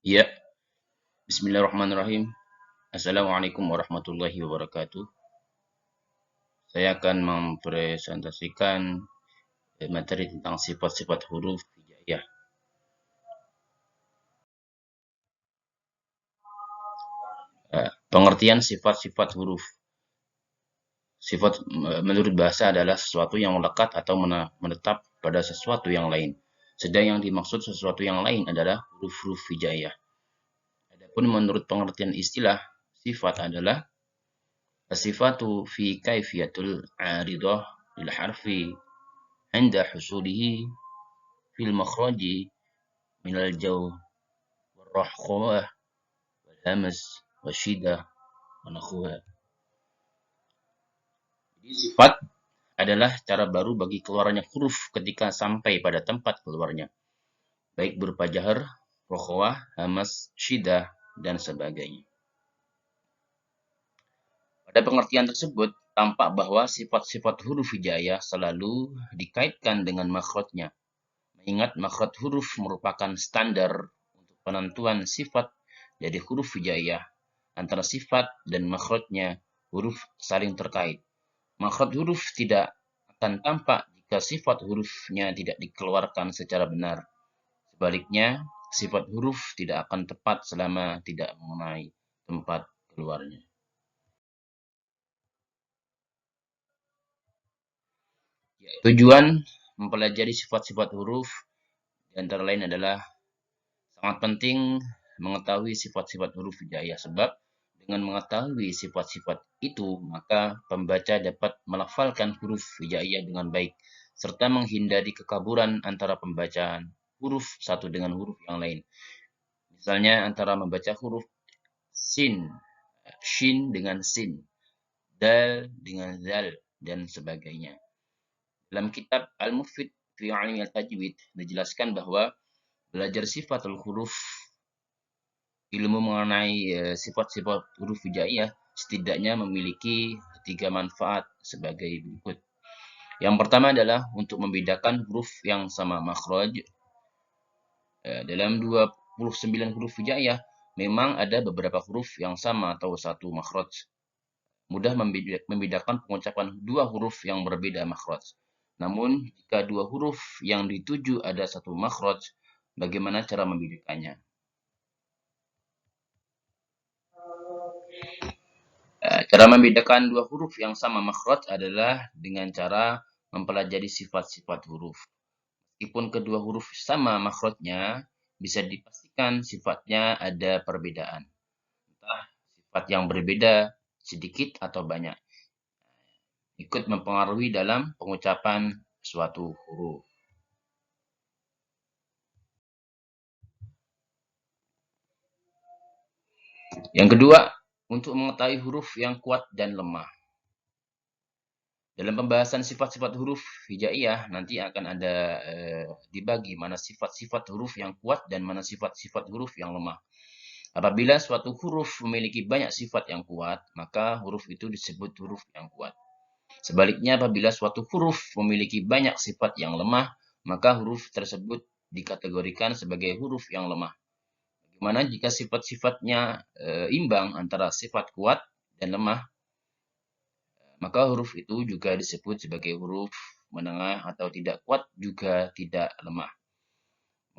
Iya, bismillahirrahmanirrahim. Assalamualaikum warahmatullahi wabarakatuh. Saya akan mempresentasikan materi tentang sifat-sifat huruf hijaiyah. Pengertian sifat-sifat huruf. Sifat menurut bahasa adalah sesuatu yang melekat atau menetap pada sesuatu yang lain. Sedang yang dimaksud sesuatu yang lain adalah huruf-huruf hijaiyah. Adapun menurut pengertian istilah, sifat adalah sifatu fi kaifiyatul aridah lil harfi عند حصوله في المخرج من الجو والرخوة والهمس والشدة ونحوها. Jadi sifat adalah cara baru bagi keluarnya huruf ketika sampai pada tempat keluarnya, baik berupa jahar, rokhawah, hamas, syidah, dan sebagainya. Pada pengertian tersebut, tampak bahwa sifat-sifat huruf hijaiyah selalu dikaitkan dengan makhrajnya, mengingat makhraj huruf merupakan standar untuk penentuan sifat dari huruf hijaiyah. Antara sifat dan makhrajnya huruf saling terkait. Makhraj huruf tidak akan tampak jika sifat hurufnya tidak dikeluarkan secara benar. Sebaliknya, sifat huruf tidak akan tepat selama tidak mengenai tempat keluarnya. Tujuan mempelajari sifat-sifat huruf antara lain adalah sangat penting mengetahui sifat-sifat huruf hijaiyah, sebab dengan mengetahui sifat-sifat itu, maka pembaca dapat melafalkan huruf hijaiyah dengan baik, serta menghindari kekaburan antara pembacaan huruf satu dengan huruf yang lain. Misalnya antara membaca huruf sin, shin dengan sin, dal dengan zal, dan sebagainya. Dalam kitab Al-Mufid fi Ilmi Al-Tajwid dijelaskan bahwa belajar sifatul huruf, ilmu mengenai sifat-sifat huruf hijaiyah setidaknya memiliki 3 manfaat sebagai berikut. Yang pertama adalah untuk membedakan huruf yang sama makhraj. Dalam 29 huruf hijaiyah memang ada beberapa huruf yang sama atau satu makhraj. Mudah membedakan pengucapan dua huruf yang berbeda makhraj. Namun jika dua huruf yang dituju ada satu makhraj, bagaimana cara membedakannya? Cara membedakan dua huruf yang sama makhraj adalah dengan cara mempelajari sifat-sifat huruf. Meskipun kedua huruf sama makhrajnya, bisa dipastikan sifatnya ada perbedaan. Entah sifat yang berbeda sedikit atau banyak, ikut mempengaruhi dalam pengucapan suatu huruf. Yang kedua, untuk mengetahui huruf yang kuat dan lemah. Dalam pembahasan sifat-sifat huruf hijaiyah nanti akan ada dibagi mana sifat-sifat huruf yang kuat dan mana sifat-sifat huruf yang lemah. Apabila suatu huruf memiliki banyak sifat yang kuat, maka huruf itu disebut huruf yang kuat. Sebaliknya, apabila suatu huruf memiliki banyak sifat yang lemah, maka huruf tersebut dikategorikan sebagai huruf yang lemah. Bagaimana jika sifat-sifatnya imbang antara sifat kuat dan lemah? Maka huruf itu juga disebut sebagai huruf menengah atau tidak kuat juga tidak lemah.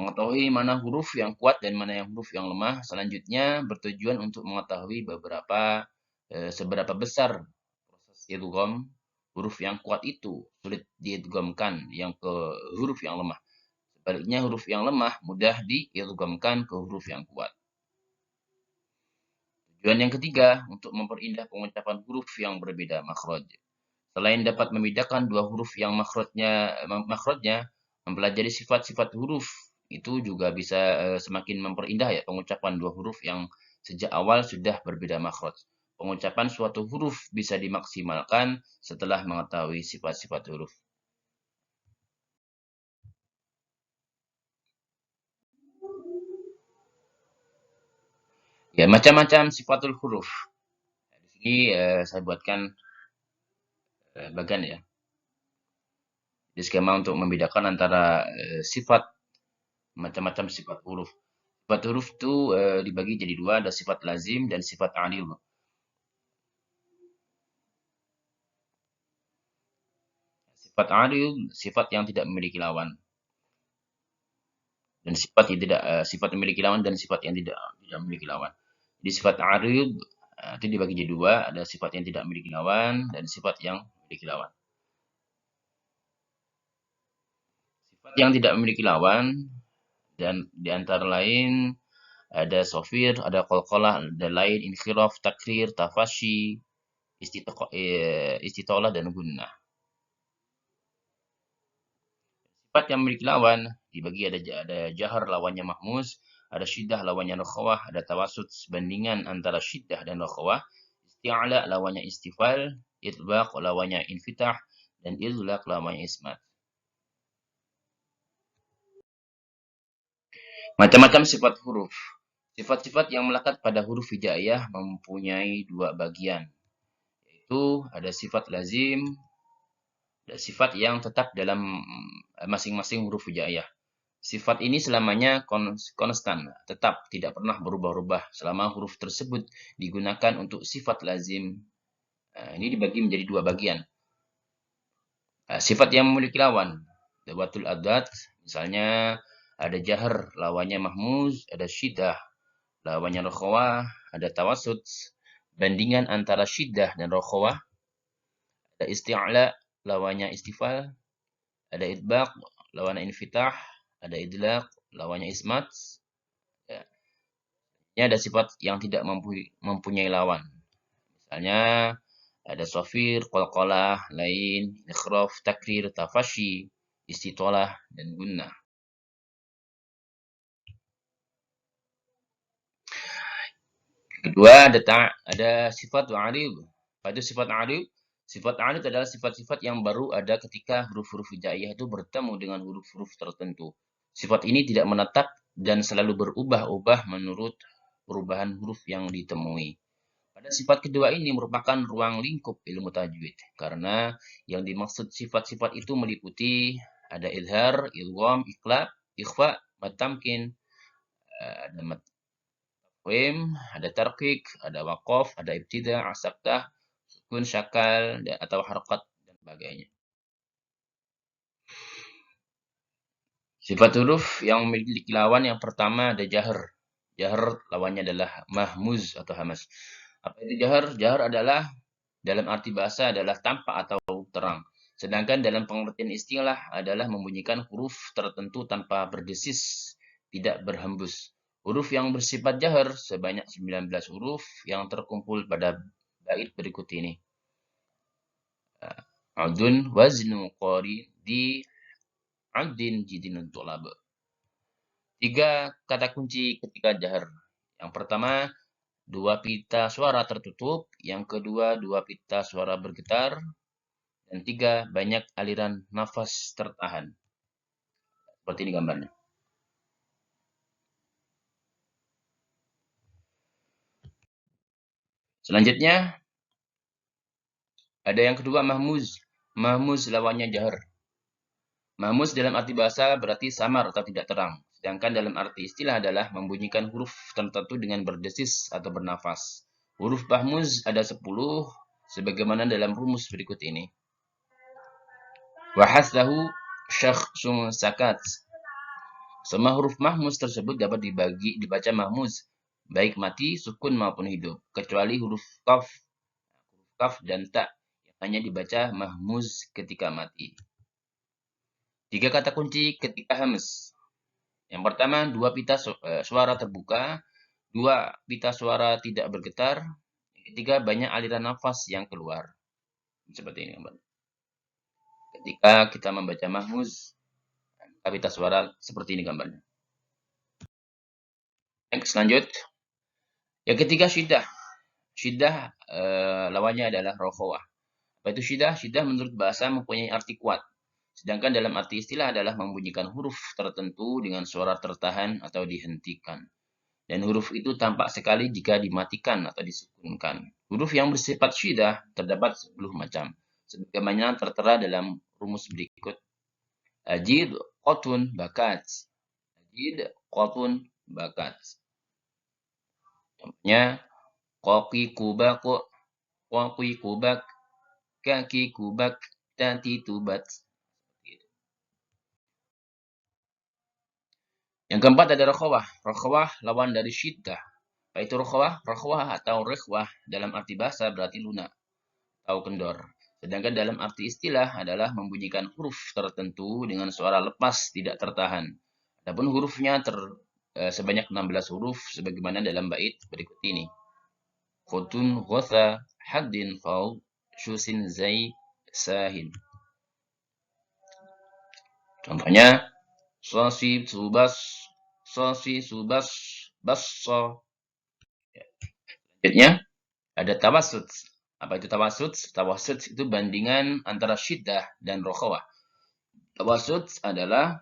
Mengetahui mana huruf yang kuat dan mana yang huruf yang lemah selanjutnya bertujuan untuk mengetahui seberapa besar proses idgham huruf yang kuat itu sulit diidghamkan yang ke huruf yang lemah. Sebaliknya huruf yang lemah mudah diidghamkan ke huruf yang kuat. Tujuan yang ketiga untuk memperindah pengucapan huruf yang berbeda makhraj. Selain dapat membedakan dua huruf yang makhrajnya, mempelajari sifat-sifat huruf itu juga bisa semakin memperindah ya pengucapan dua huruf yang sejak awal sudah berbeda makhraj. Pengucapan suatu huruf bisa dimaksimalkan setelah mengetahui sifat-sifat huruf. Ya, macam-macam sifatul huruf. Di sini saya buatkan bagian ya. Di skema untuk membedakan antara sifat macam-macam sifat huruf. Sifat huruf itu dibagi jadi dua, ada sifat lazim dan sifat arid. Sifat arid, sifat yang tidak memiliki lawan. Dan sifat yang tidak sifat memiliki lawan dan sifat yang tidak memiliki lawan. Jadi sifat arid itu dibagi jadi dua, ada sifat yang tidak memiliki lawan dan sifat yang memiliki lawan. Sifat yang tidak memiliki lawan dan di antara lain ada sofir, ada qalqalah, ada lain, inkhiraf, takrir, tafashi, istitolah dan gunnah. Sifat yang memiliki lawan dibagi ada jahar lawannya mahmuz, ada syiddah lawannya rakhawah, ada tawasud bandingan antara syiddah dan rakhawah, isti'ala lawannya istifal, itbaq lawannya infitah, dan idlaq lawannya ismat. Macam-macam sifat huruf. Sifat-sifat yang melekat pada huruf hijaiyah mempunyai dua bagian, yaitu ada sifat lazim dan sifat yang tetap dalam masing-masing huruf hijaiyah. Sifat ini selamanya konstan, tetap tidak pernah berubah-ubah selama huruf tersebut digunakan untuk sifat lazim. Ini dibagi menjadi dua bagian. Sifat yang memiliki lawan, dawatul adat, misalnya ada jahar, lawannya mahmuz, ada syiddah, lawannya rokhawah, ada tawasud, bandingan antara syiddah dan rokhawah, ada isti'la, lawannya istifal, ada idbaq, lawannya infitah, ada idlaq, lawannya ismat. Ya. Ini ada sifat yang tidak mempunyai lawan. Misalnya ada sofir, qalqalah, lain, ikhraf, takrir, tafashi, istitolah, dan gunnah. Kedua ada sifat arid. Pada sifat arid adalah sifat-sifat yang baru ada ketika huruf-huruf hijaiyah itu bertemu dengan huruf-huruf tertentu. Sifat ini tidak menetap dan selalu berubah-ubah menurut perubahan huruf yang ditemui. Pada sifat kedua ini merupakan ruang lingkup ilmu tajwid, karena yang dimaksud sifat-sifat itu meliputi ada izhar, idgham, iqlab, ikhfa, matamkin, ada matwim, ada tarqiq, ada waqaf, ada ibtida, asaktah, sukun, syakal, atau harakat, dan sebagainya. Sifat huruf yang memiliki lawan yang pertama ada jahar. Jahar lawannya adalah mahmuz atau hamas. Apa itu jahar? Jahar adalah dalam arti bahasa adalah tampak atau terang. Sedangkan dalam pengertian istilah adalah membunyikan huruf tertentu tanpa berdesis, tidak berhembus. Huruf yang bersifat jahar sebanyak 19 huruf yang terkumpul pada bait berikut ini. Adun waznu qari di adin jidin tulab. 3 kata kunci ketika jahar. Yang pertama, 2 pita suara tertutup. Yang kedua, 2 pita suara bergetar. Dan 3, banyak aliran nafas tertahan. Seperti ini gambarnya. Selanjutnya, ada yang kedua mahmuz. Mahmuz lawannya jahar. Mahmuz dalam arti bahasa berarti samar atau tidak terang. Sedangkan dalam arti istilah adalah membunyikan huruf tertentu dengan berdesis atau bernafas. Huruf mahmuz ada 10, sebagaimana dalam rumus berikut ini. Wahaslahu syakhsun sakat. Semua huruf mahmuz tersebut dapat dibaca mahmuz, baik mati, sukun maupun hidup, kecuali huruf kaf dan ta yang hanya dibaca mahmuz ketika mati. 3 kata kunci ketika hamz. Yang pertama, 2 pita suara terbuka, 2 pita suara tidak bergetar, yang ketiga banyak aliran nafas yang keluar. Seperti ini, ketika kita membaca mahmuz, pita suara seperti ini gambarnya. Next, lanjut. Yang ketiga syiddah. Syiddah lawannya adalah rokhawah. Apa itu syiddah? Syiddah menurut bahasa mempunyai arti kuat. Sedangkan dalam arti istilah adalah membunyikan huruf tertentu dengan suara tertahan atau dihentikan. Dan huruf itu tampak sekali jika dimatikan atau disukunkan. Huruf yang bersifat syiddah terdapat 10 macam. Sebagaimana tertera dalam rumus berikut. Ajid, qotun, bakat. id, qafun, bakat. Contohnya koki kubak, koki kubak, kaki kubak, tati tubat. Yang keempat ada rakhawah. Rakhawah lawan dari syiddah. Apa itu rakhawah? Rakhawah atau rikhwah dalam arti bahasa berarti lunak atau kendor. Sedangkan dalam arti istilah adalah membunyikan huruf tertentu dengan suara lepas tidak tertahan. Adapun hurufnya sebanyak 16 huruf sebagaimana dalam bait berikut ini. Khutun ghotha haddin faul syusin zai sahin. Contohnya sosi subas basso. Selanjutnya ada tawassut. Apa itu tawassut? Tawassut itu bandingan antara syiddah dan rokhawah. Tawassut adalah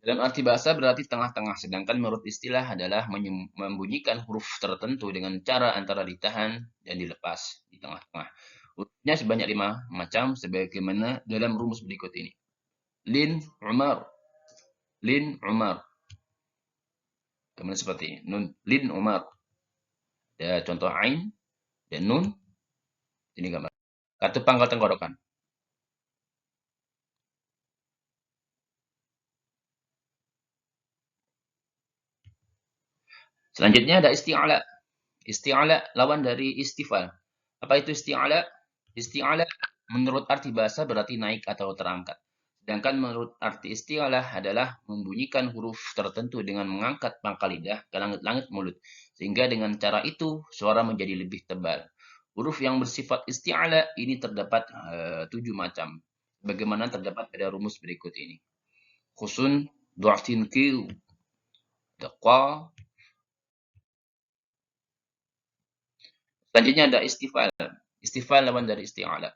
dalam arti bahasa berarti tengah-tengah, sedangkan menurut istilah adalah membunyikan huruf tertentu dengan cara antara ditahan dan dilepas di tengah-tengah. Hurufnya sebanyak 5 macam sebagaimana dalam rumus berikut ini. Lin Umar. Lin Umar. Kemudian seperti ini. Nun. Lin Umar. Ada contoh ain dan nun. Ini gambar. Kartu pangkal tenggorokan. Selanjutnya ada isti'ala. Isti'ala lawan dari istifal. Apa itu isti'ala? Isti'ala menurut arti bahasa berarti naik atau terangkat. Sedangkan menurut arti isti'alah adalah membunyikan huruf tertentu dengan mengangkat pangkal lidah ke langit-langit mulut. Sehingga dengan cara itu suara menjadi lebih tebal. Huruf yang bersifat isti'ala ini terdapat 7 macam. Bagaimana terdapat pada rumus berikut ini. Khusun, du'atin kil, daqqa. Selanjutnya ada istifal. Istifal lawan dari isti'ala.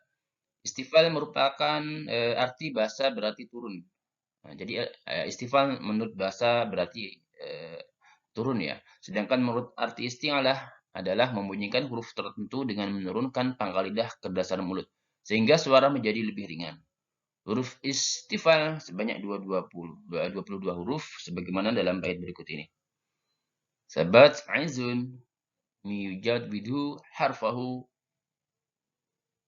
Istifal merupakan arti bahasa berarti turun. Nah, jadi istifal menurut bahasa berarti turun ya. Sedangkan menurut arti isti'alah adalah membunyikan huruf tertentu dengan menurunkan pangkal lidah ke dasar mulut. Sehingga suara menjadi lebih ringan. Huruf istifal sebanyak 22 huruf sebagaimana dalam bait berikut ini. Sabat aizun miyujad bidhu harfahu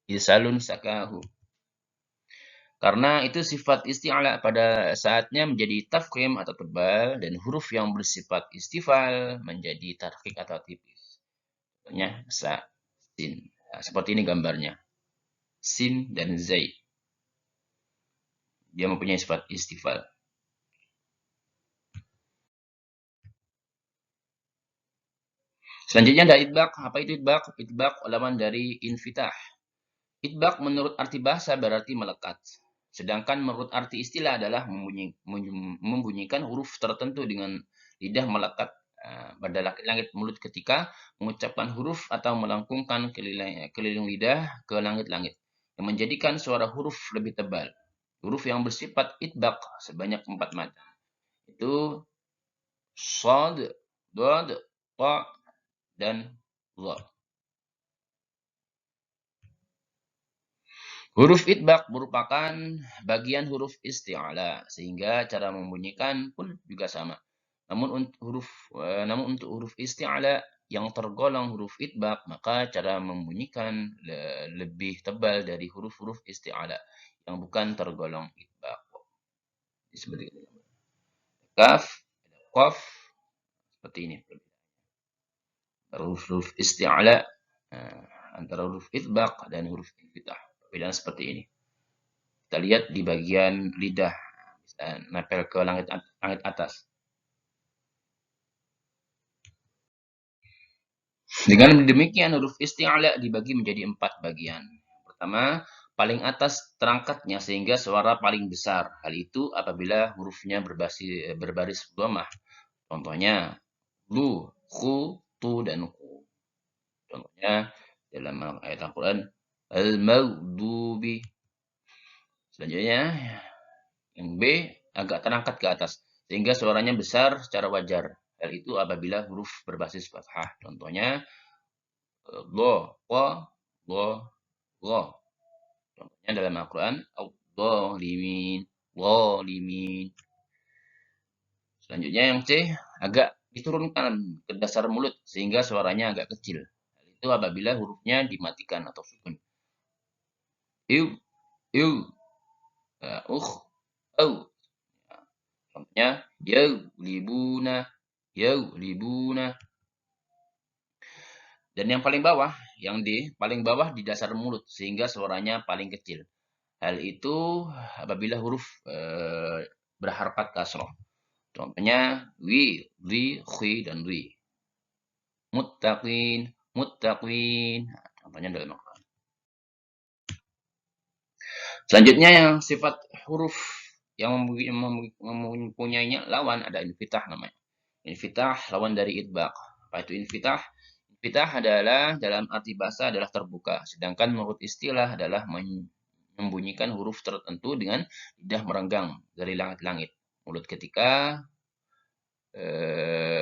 isalun sakahu. Karena itu sifat isti'ala pada saatnya menjadi tafkhim atau tebal dan huruf yang bersifat istifal menjadi tarqiq atau tipis. Contohnya sa, sin. Nah, seperti ini gambarnya. Sin dan zai. Dia mempunyai sifat istifal. Selanjutnya ada idbaq. Apa itu idbaq? Idbaq lawan dari infitah. Idbaq menurut arti bahasa berarti melekat. Sedangkan menurut arti istilah adalah membunyikan huruf tertentu dengan lidah melekat pada langit mulut ketika mengucapkan huruf atau melengkungkan keliling lidah ke langit-langit yang menjadikan suara huruf lebih tebal. Huruf yang bersifat idbaq sebanyak 4 macam. Itu shad, dad, ta, dan dha. Huruf idbaq merupakan bagian huruf isti'ala sehingga cara membunyikan pun juga sama. Namun untuk huruf isti'ala yang tergolong huruf idbaq maka cara membunyikan lebih tebal dari huruf-huruf isti'ala yang bukan tergolong idbaq. Seperti itu. Kaf, qaf seperti ini. Huruf isti'ala antara huruf idbaq dan huruf infitah. Perbedaan seperti ini. Kita lihat di bagian lidah, bisa nempel ke langit atas. Dengan demikian, huruf isti'ala dibagi menjadi 4 bagian. Pertama, paling atas terangkatnya sehingga suara paling besar. Hal itu apabila hurufnya berbaris dhammah. Contohnya, lu, khu, tu, dan ku. Contohnya, dalam ayat Al-Quran, al-maghdubi. Selanjutnya, yang B agak terangkat ke atas, sehingga suaranya besar secara wajar. Hal itu apabila huruf berbasis fathah. Contohnya, dha, qa, dha, dha. Contohnya dalam Al-Quran, dhalimin, dhalimin. Selanjutnya yang C, agak diturunkan ke dasar mulut sehingga suaranya agak kecil. Itu apabila hurufnya dimatikan atau sukun. Iu, iu, au. Contohnya, libuna. Dan yang paling bawah, yang D, paling bawah di dasar mulut sehingga suaranya paling kecil. Hal itu apabila huruf berharkat kasroh. Contohnya wi, khi, dan ri. Muttaqin. Nah, contohnya dalam Al-Quran. Selanjutnya yang sifat huruf yang mempunyainya lawan ada infitah namanya. Infitah lawan dari idbaq. Apa itu infitah? Infitah adalah dalam arti bahasa adalah terbuka, sedangkan menurut istilah adalah membunyikan huruf tertentu dengan lidah merenggang dari langit-langit. Mulut ketika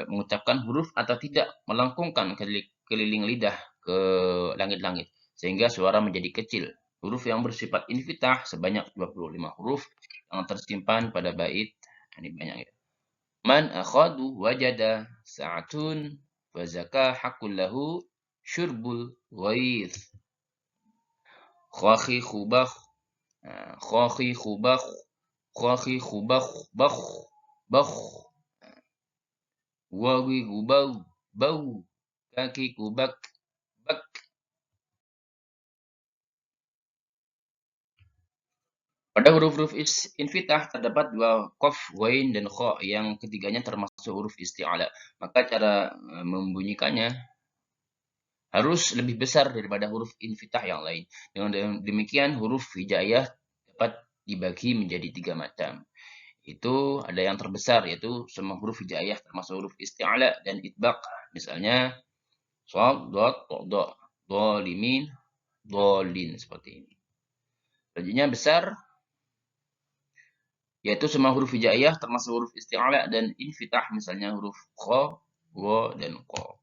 mengucapkan huruf atau tidak melengkungkan keliling lidah ke langit-langit sehingga suara menjadi kecil. Huruf yang bersifat infitah sebanyak 25 huruf yang tersimpan pada bait. Ini banyak ya. Man akhadu wajada sa'atun wa zaka haqqul lahu syurbul ghaith. Khakhi khubakh, khakhi khubakh, khakhi khubakh, bakh. Wawi gubau, bau, kaki kubak, bak. Pada huruf-huruf infitah terdapat dua qaf, ghain, dan kha yang ketiganya termasuk huruf isti'ala. Maka cara membunyikannya harus lebih besar daripada huruf infitah yang lain. Dengan demikian huruf hijaiyah dapat dibagi menjadi 3 macam. Itu ada yang terbesar yaitu semua huruf hijaiyah termasuk huruf isti'ala dan itbaq. Misalnya shad, dad, ta, dhalimin, dhalin seperti ini. Selanjutnya besar yaitu semua huruf hijaiyah termasuk huruf isti'ala dan infitah, misalnya huruf kha, wa, dan qa.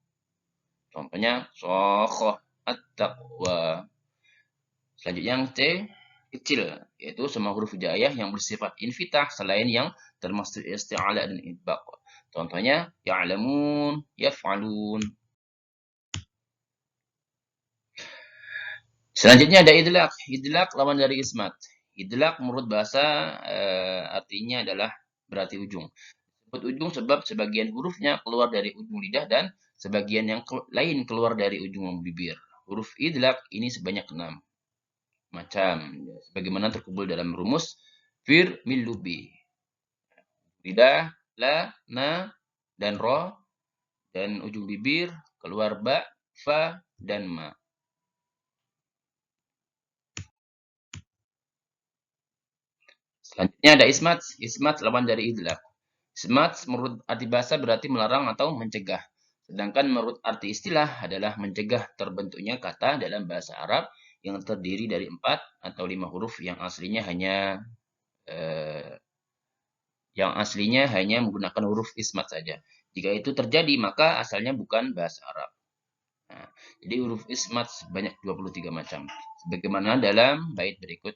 Contohnya shakhah, at-taqwa. Selanjutnya yang C, kecil, yaitu semua huruf hijaiyah yang bersifat infitah selain yang termasuk isti'ala dan idbaq. Contohnya ya'lamun, yaf'alun. Selanjutnya ada idlaq. Idlaq lawan dari ismat. Idlaq menurut bahasa artinya adalah berarti ujung. Sebut ujung sebab sebagian hurufnya keluar dari ujung lidah dan sebagian yang lain keluar dari ujung bibir. Huruf idlaq ini sebanyak 6 macam. Sebagaimana terkumpul dalam rumus fir min lubi. Lidah, la, na, dan ro, dan ujung bibir keluar ba, fa, dan ma. Selanjutnya ada ismat. Ismat lawan dari idlaq. Ismat menurut arti bahasa berarti melarang atau mencegah. Sedangkan menurut arti istilah adalah mencegah terbentuknya kata dalam bahasa Arab yang terdiri dari 4 atau 5 huruf yang aslinya hanya menggunakan huruf ismat saja. Jika itu terjadi, maka asalnya bukan bahasa Arab. Nah, jadi huruf ismat sebanyak 23 macam. Sebagaimana dalam bait berikut.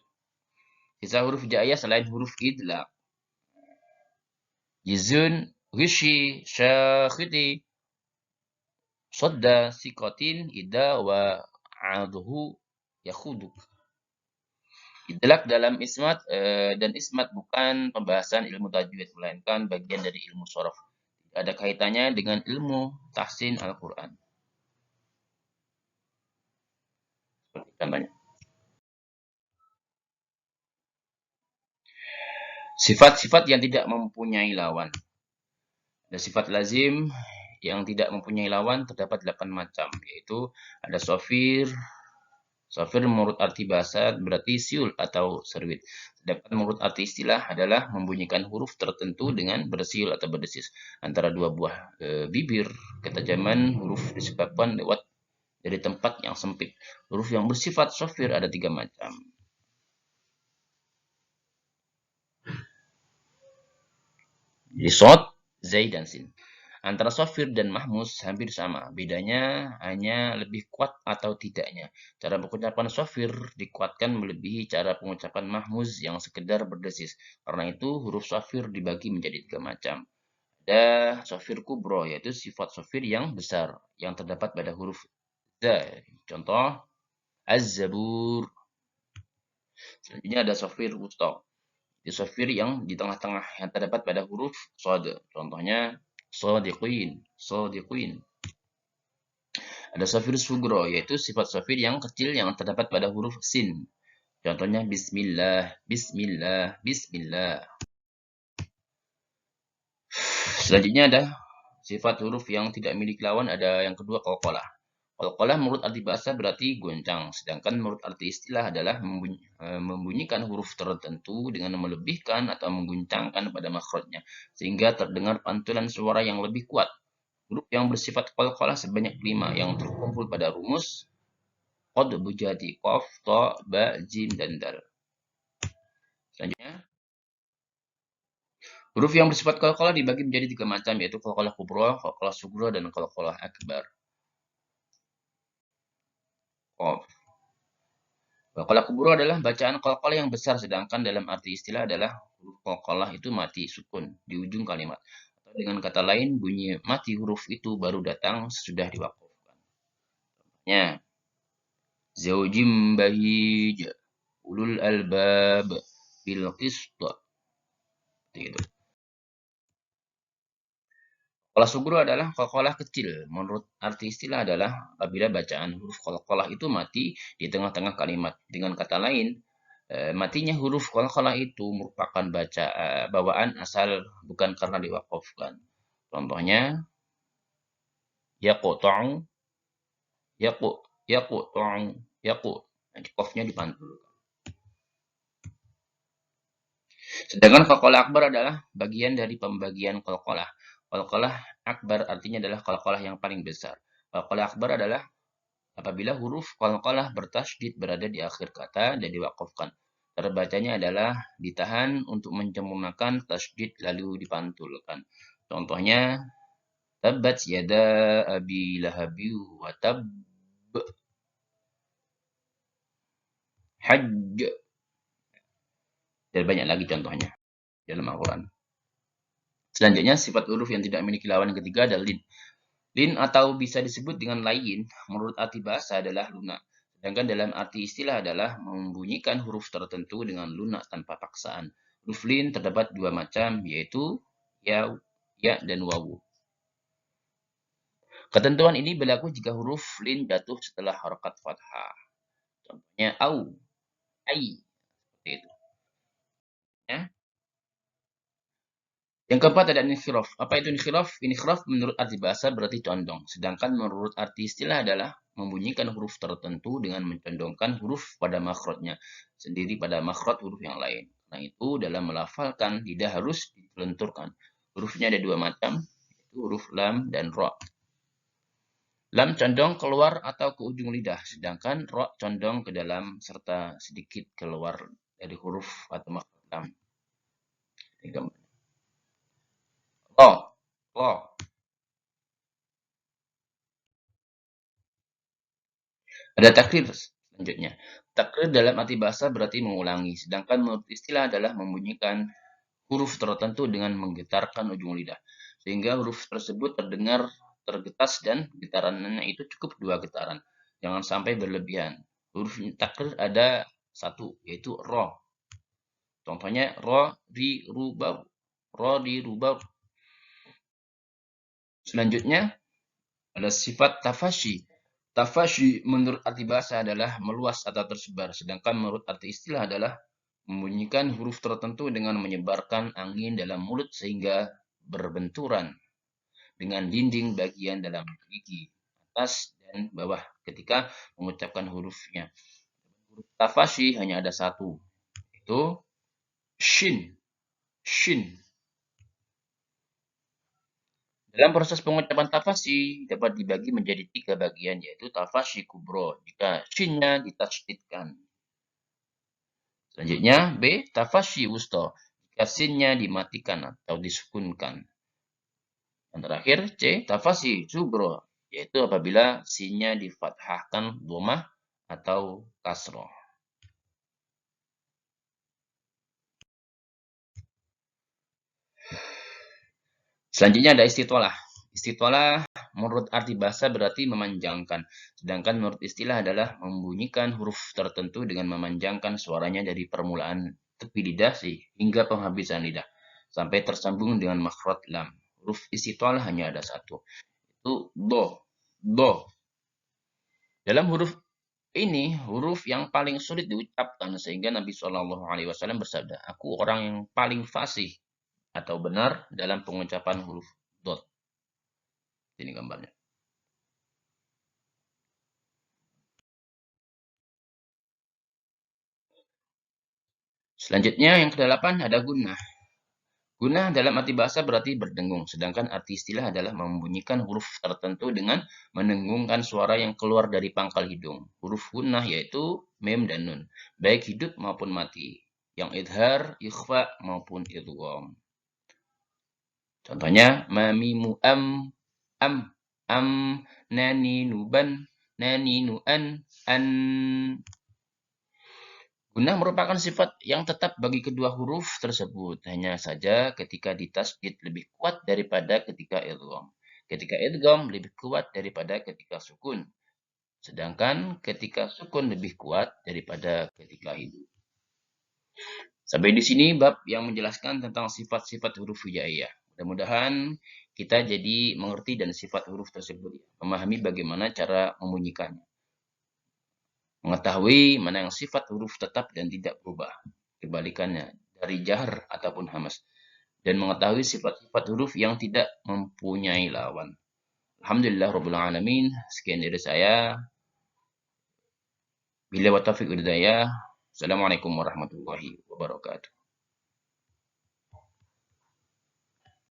Sisa huruf hijaiyah selain huruf idlaq. Jizun, rishi, syakhiti, sodda, sikotin, ida, wa aduhu, yakhuduk. Idlaq dalam ismat dan ismat bukan pembahasan ilmu tajwid, melainkan bagian dari ilmu shorof. Tidak ada kaitannya dengan ilmu tahsin Al-Quran. Seperti contohnya. Sifat-sifat yang tidak mempunyai lawan. Ada sifat lazim yang tidak mempunyai lawan terdapat 8 macam, yaitu ada sofir. Sofir menurut arti bahasa berarti siul atau seruit. Sedangkan menurut arti istilah adalah membunyikan huruf tertentu dengan bersiul atau berdesis antara dua buah bibir. Ketajaman huruf disebabkan lewat dari tempat yang sempit. Huruf yang bersifat sofir ada 3 macam. Jadi sod, zai, dan sin. Antara sofir dan mahmus hampir sama. Bedanya hanya lebih kuat atau tidaknya. Cara pengucapan sofir dikuatkan melebihi cara pengucapan mahmuz yang sekedar berdesis. Karena itu huruf sofir dibagi menjadi 3 macam. Ada sofir kubro, yaitu sifat sofir yang besar, yang terdapat pada huruf za. Contoh, az-zabur. Selanjutnya ada sofir wusta, yaitu sofir yang di tengah-tengah, yang terdapat pada huruf sod. Contohnya, sodiqin, sodiqin. Ada sofir sugro, yaitu sifat sofir yang kecil yang terdapat pada huruf sin. Contohnya, bismillah, bismillah, bismillah. Selanjutnya ada sifat huruf yang tidak milik lawan, ada yang kedua qalqalah. Qalqalah menurut arti bahasa berarti goncang, sedangkan menurut arti istilah adalah membunyikan huruf tertentu dengan melebihkan atau mengguncangkan pada makhrajnya, sehingga terdengar pantulan suara yang lebih kuat. Huruf yang bersifat qalqalah sebanyak 5 yang terkumpul pada rumus qad, bujadi, qaf, ta, ba, jim, dan dal. Selanjutnya, huruf yang bersifat qalqalah dibagi menjadi 3 macam, yaitu qalqalah kubra, qalqalah sughra, dan qalqalah akbar. Qaf. Qalqalah kubra adalah bacaan qalqalah yang besar, sedangkan dalam arti istilah adalah huruf qalqalah itu mati sukun di ujung kalimat. Atau dengan kata lain, bunyi mati huruf itu baru datang sesudah diwakafkan. Contohnya, zaujim bahij, ulul albab, bil qist. Gitu. Qalqalah sughra adalah qalqalah kecil. Menurut arti istilah adalah apabila bacaan huruf qalqalah itu mati di tengah-tengah kalimat. Dengan kata lain, matinya huruf qalqalah itu merupakan bawaan asal, bukan karena diwakafkan. Contohnya, yaqta'u, yaqta'u, yaqu. Nanti qafnya dipantul. Sedangkan qalqalah akbar adalah bagian dari pembagian qalqalah. Qalqalah akbar artinya adalah qalqalah yang paling besar. Qalqalah akbar adalah apabila huruf qalqalah bertasydid berada di akhir kata dan diwakafkan. Terbacanya adalah ditahan untuk menyempurnakan tasydid lalu dipantulkan. Contohnya, tabbat yada abi lahabi wa tab, hajj. Dan banyak lagi contohnya dalam Al-Quran. Selanjutnya, sifat huruf yang tidak memiliki lawan yang ketiga adalah lin. Lin atau bisa disebut dengan lain, menurut arti bahasa adalah lunak. Sedangkan dalam arti istilah adalah membunyikan huruf tertentu dengan lunak tanpa paksaan. Huruf lin terdapat 2 macam, yaitu ya, ya, dan wawu. Ketentuan ini berlaku jika huruf lin jatuh setelah harokat fathah. Contohnya au, ai, seperti itu. Ya. Yang keempat ada inkhiraf. Apa itu inkhiraf? Inkhiraf menurut arti bahasa berarti condong. Sedangkan menurut arti istilah adalah membunyikan huruf tertentu dengan mencondongkan huruf pada makhrajnya sendiri pada makhraj huruf yang lain. Nah, itu dalam melafalkan lidah harus dilenturkan. Hurufnya ada 2 macam, yaitu huruf lam dan ra. Lam condong keluar atau ke ujung lidah, sedangkan ra condong ke dalam serta sedikit keluar dari huruf atau makhraj lam. Ra, ra. Ada takrir selanjutnya. Takrir dalam arti bahasa berarti mengulangi, sedangkan menurut istilah adalah membunyikan huruf tertentu dengan menggetarkan ujung lidah, sehingga huruf tersebut terdengar tergetas dan getarannya itu cukup 2 getaran. Jangan sampai berlebihan. Huruf takrir ada 1, yaitu ro. Contohnya ro, ri, ru, bau. Ro, ri, ru, bau. Selanjutnya ada sifat tafashi. Tafashi menurut arti bahasa adalah meluas atau tersebar, sedangkan menurut arti istilah adalah membunyikan huruf tertentu dengan menyebarkan angin dalam mulut sehingga berbenturan dengan dinding bagian dalam gigi atas dan bawah ketika mengucapkan hurufnya. Huruf tafashi hanya ada 1, yaitu shin. Shin. Dalam proses pengucapan tafashi dapat dibagi menjadi 3 bagian, yaitu tafashi kubro jika shinnya ditasydidkan. Selanjutnya B, tafashi wusta jika sinnya dimatikan atau disukunkan. Yang terakhir C, tafashi subro, yaitu apabila sinnya difathahkan dhammah atau kasroh. Selanjutnya ada istitolah. Istitolah menurut arti bahasa berarti memanjangkan. Sedangkan menurut istilah adalah membunyikan huruf tertentu dengan memanjangkan suaranya dari permulaan tepi lidah hingga penghabisan lidah. Sampai tersambung dengan makhraj lam. Huruf istitolah hanya ada satu. Itu do. Do. Dalam huruf ini huruf yang paling sulit diucapkan sehingga Nabi Shallallahu Alaihi Wasallam bersabda, aku orang yang paling fasih atau benar dalam pengucapan huruf dot. Ini gambarnya. Selanjutnya yang kedelapan ada gunnah. Gunnah dalam arti bahasa berarti berdengung, sedangkan arti istilah adalah membunyikan huruf tertentu dengan mendengungkan suara yang keluar dari pangkal hidung. Huruf gunnah yaitu mem dan nun, baik hidup maupun mati, yang idhar, ikhfa maupun idgham. Contohnya mamimu am am nani nuban nani nuan an. Gunnah merupakan sifat yang tetap bagi kedua huruf tersebut, hanya saja ketika ditasydid lebih kuat daripada ketika idgham. Ketika idgham lebih kuat daripada ketika sukun, sedangkan ketika sukun lebih kuat daripada ketika hidup. Sampai di sini bab yang menjelaskan tentang sifat-sifat huruf hijaiyah. Mudah-mudahan kita jadi mengerti dan sifat huruf tersebut, memahami bagaimana cara membunyikannya. Mengetahui mana yang sifat huruf tetap dan tidak berubah, kebalikannya dari jahar ataupun hamas, dan mengetahui sifat-sifat huruf yang tidak mempunyai lawan. Alhamdulillah Rabbil Alamin. Sekian dari saya. Bila wa taufiq hidayah. Assalamualaikum warahmatullahi wabarakatuh.